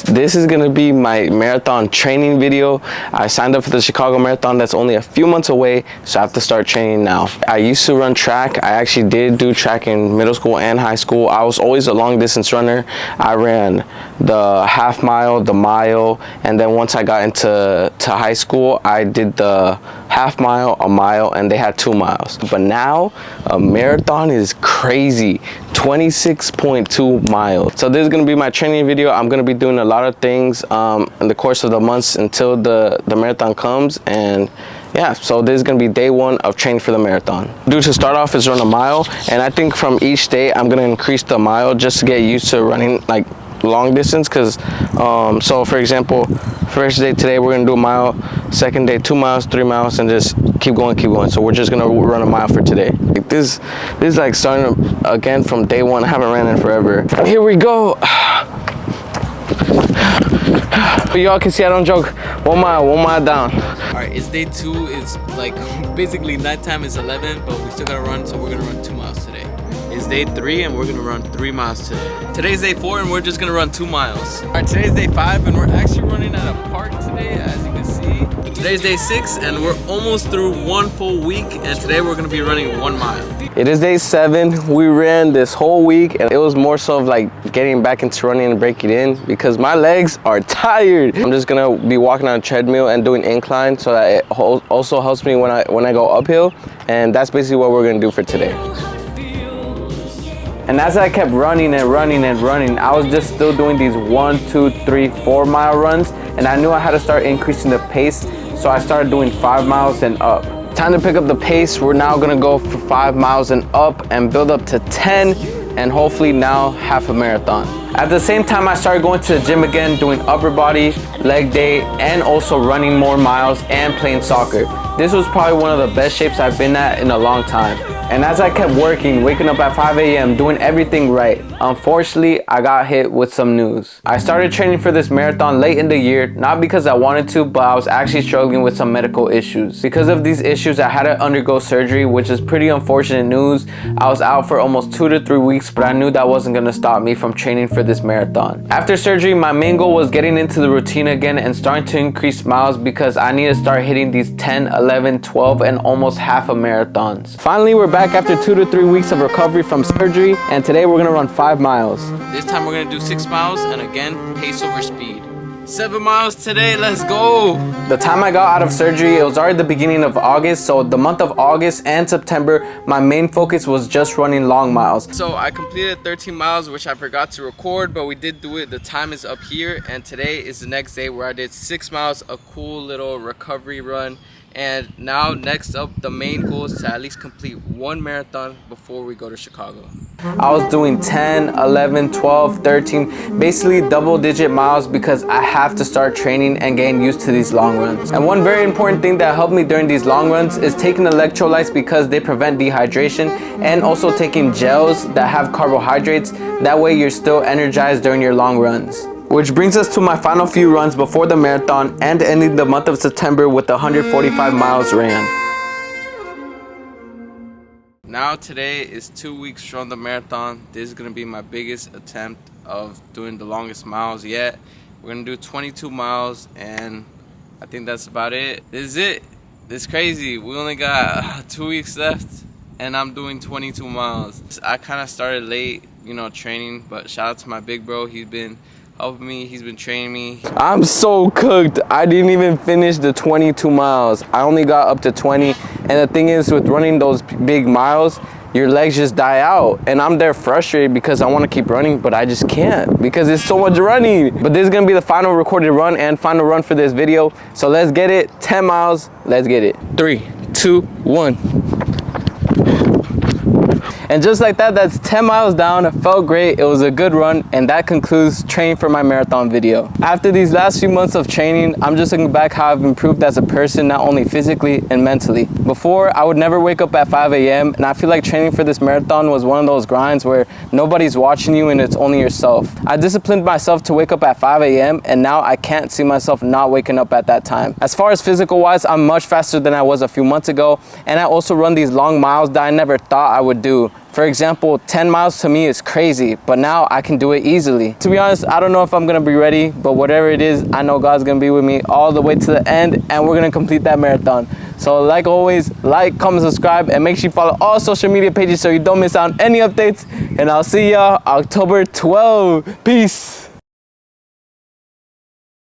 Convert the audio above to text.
This is gonna be my marathon training video. I signed up for the Chicago Marathon that's only a few months away, so I have to start training now. I used to run track. I actually did do track in middle school and high school. I was always a long distance runner. I ran the half mile, the mile, and then once I got into high school, I did the half mile, a mile, and they had 2 miles. But now a marathon is crazy, 26.2 miles. So this is gonna be my training video. I'm gonna be doing a lot of things in the course of the months until the marathon comes. And yeah, so this is gonna be day 1 of training for the marathon. To start off is run a mile, and I think from each day I'm gonna increase the mile just to get used to running like long distance. Because so for example, first day today we're gonna do a mile, second day 2 miles, 3 miles, and just keep going. So we're just gonna run a mile for today. Like this is like starting again from day 1. I haven't ran in forever. Here we go. Y'all can see I don't joke. 1 mile down. All right, it's day 2. It's like basically nighttime is 11, but we still gotta run, so we're gonna run 2 miles today. It's day 3 and we're gonna run 3 miles today. Today's day 4 and we're just gonna run 2 miles. All right, today's day 5 and we're actually running at a park today, as you can see. Today's day 6 and we're almost through 1 full week, and today we're gonna be running 1 mile. It is day 7. We ran this whole week, and it was more so of like getting back into running and breaking in because my legs are tired. I'm just gonna be walking on a treadmill and doing incline, so that it also helps me when I go uphill, and that's basically what we're gonna do for today. And as I kept running, I was just still doing these 1, 2, 3, 4 mile runs, and I knew I had to start increasing the pace, so I started doing 5 miles and up. Time to pick up the pace. We're now gonna go for 5 miles and up and build up to 10, and hopefully now half a marathon. At the same time, I started going to the gym again, doing upper body, leg day, and also running more miles and playing soccer. This was probably one of the best shapes I've been at in a long time. And as I kept working, waking up at 5 a.m., doing everything right, unfortunately, I got hit with some news. I started training for this marathon late in the year, not because I wanted to, but I was actually struggling with some medical issues. Because of these issues, I had to undergo surgery, which is pretty unfortunate news. I was out for almost 2 to 3 weeks, but I knew that wasn't gonna stop me from training for this marathon. After surgery, my main goal was getting into the routine again and starting to increase miles because I need to start hitting these 10, 11, 12, and almost half a marathons. Finally, we're back after 2 to 3 weeks of recovery from surgery, and today we're gonna run 5 miles. This time we're gonna do 6 miles, and again, pace over speed. 7 miles today, let's go! The time I got out of surgery, it was already the beginning of August, so the month of August and September, my main focus was just running long miles. So I completed 13 miles, which I forgot to record, but we did do it. The time is up here, and today is the next day where I did 6 miles, a cool little recovery run. And now next up, the main goal is to at least complete 1 marathon before we go to Chicago. I was doing 10, 11, 12, 13, basically double-digit miles because I have to start training and getting used to these long runs. And one very important thing that helped me during these long runs is taking electrolytes because they prevent dehydration, and also taking gels that have carbohydrates. That way you're still energized during your long runs. Which brings us to my final few runs before the marathon and ending the month of September with 145 miles ran. Now today is 2 weeks from the marathon. This is gonna be my biggest attempt of doing the longest miles yet. We're gonna do 22 miles, and I think that's about it. This is it. This is crazy. We only got 2 weeks left, and I'm doing 22 miles. I kind of started late, training, but shout out to my big bro. He's been helping me, he's been training me. I'm so cooked. I didn't even finish the 22 miles. I only got up to 20. And the thing is, with running those big miles, your legs just die out. And I'm there frustrated because I want to keep running, but I just can't because it's so much running. But this is going to be the final recorded run and final run for this video. So let's get it. 10 miles. Let's get it. 3, 2, 1. And just like that, that's 10 miles down. It felt great. It was a good run. And that concludes training for my marathon video. After these last few months of training, I'm just looking back how I've improved as a person, not only physically and mentally. Before, I would never wake up at 5 a.m. And I feel like training for this marathon was one of those grinds where nobody's watching you and it's only yourself. I disciplined myself to wake up at 5 a.m. and now I can't see myself not waking up at that time. As far as physical wise, I'm much faster than I was a few months ago. And I also run these long miles that I never thought I would do. For example, 10 miles to me is crazy, but now I can do it easily. To be honest, I don't know if I'm gonna be ready, but whatever it is, I know God's gonna be with me all the way to the end, and we're gonna complete that marathon. So like always, like, comment, subscribe, and make sure you follow all social media pages so you don't miss out on any updates. And I'll see y'all October 12th. Peace.